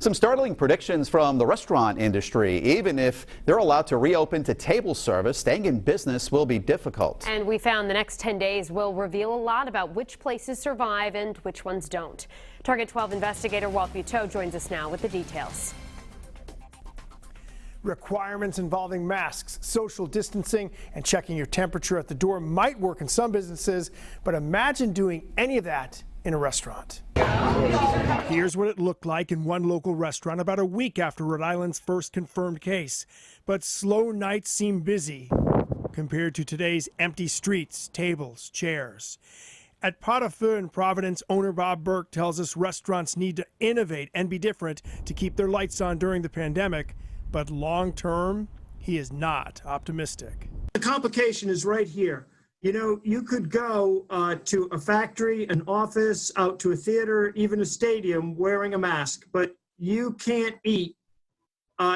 Some startling predictions from the restaurant industry. Even if they're allowed to reopen to table service, staying in business will be difficult. And we found the next 10 days will reveal a lot about which places survive and which ones don't. Target 12 investigator Walt Buteau joins us now with the details. Requirements involving masks, social distancing, and checking your temperature at the door might work in some businesses, but imagine doing any of that in a restaurant. Here's what it looked like in one local restaurant about a week after Rhode Island's first confirmed case. But slow nights seem busy compared to today's empty streets, tables, chairs. At Pot au Feu in Providence, owner Bob Burke tells us restaurants need to innovate and be different to keep their lights on during the pandemic. But long term, he is not optimistic. The complication is right here. You know, you could go to a factory, an office, out to a theater, even a stadium wearing a mask, but you can't eat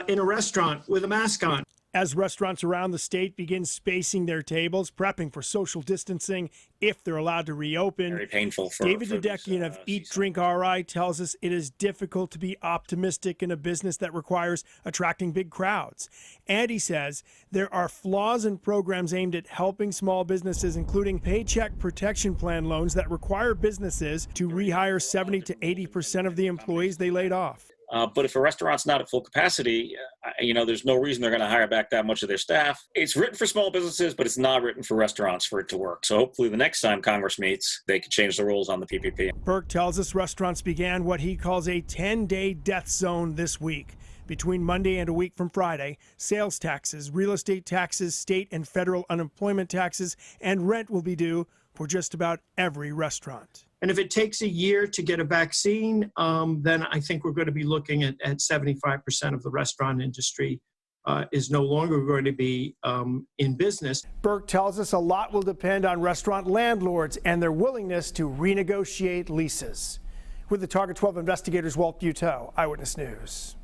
in a restaurant with a mask on. As restaurants around the state begin spacing their tables, prepping for social distancing if they're allowed to reopen, very painful for David Dedekian of Eat Drink RI tells us it is difficult to be optimistic in a business that requires attracting big crowds. And he says there are flaws in programs aimed at helping small businesses, including Paycheck Protection Plan loans that require businesses to rehire 70 to 80% of the employees they laid off. But if a restaurant's not at full capacity, there's no reason they're going to hire back that much of their staff. It's written for small businesses, but it's not written for restaurants for it to work. So hopefully the next time Congress meets, they can change the rules on the PPP. Burke tells us restaurants began what he calls a 10-day death zone this week. Between Monday and a week from Friday, sales taxes, real estate taxes, state and federal unemployment taxes, and rent will be due for just about every restaurant. And if it takes a year to get a vaccine, then I think we're going to be looking at 75% of the restaurant industry is no longer going to be in business. Burke tells us a lot will depend on restaurant landlords and their willingness to renegotiate leases. With the Target 12 investigators, Walt Buteau, Eyewitness News.